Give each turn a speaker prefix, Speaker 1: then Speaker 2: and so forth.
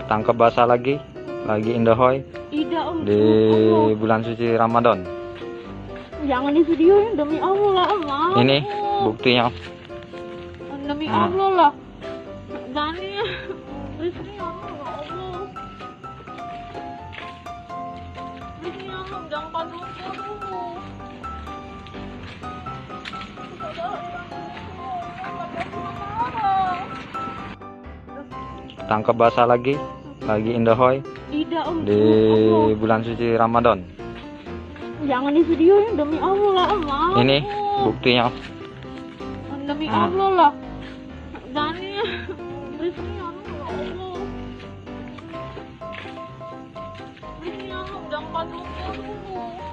Speaker 1: tangkap basah lagi indahoy
Speaker 2: Tidak, Om.
Speaker 1: di
Speaker 2: Allah.
Speaker 1: bulan suci Ramadan.
Speaker 2: Jangan divideoin demi Allah lah, Om.
Speaker 1: Ini buktinya.
Speaker 2: Demi
Speaker 1: Nah.
Speaker 2: Allah lah. Dani, please nih, Allah, ya Allah. Please nih, Allah, jangan padu dulu.
Speaker 1: Tangkap basah lagi indahoy
Speaker 2: Tidak, Om.
Speaker 1: di
Speaker 2: Allah.
Speaker 1: bulan suci Ramadan.
Speaker 2: Jangan divideoin demi Allah lah, Om.
Speaker 1: Ini buktinya.
Speaker 2: Demi
Speaker 1: Nah.
Speaker 2: Allah lah. Dani, please nih, Allah, ya Allah. Please nih, Allah, jangan padu dulu.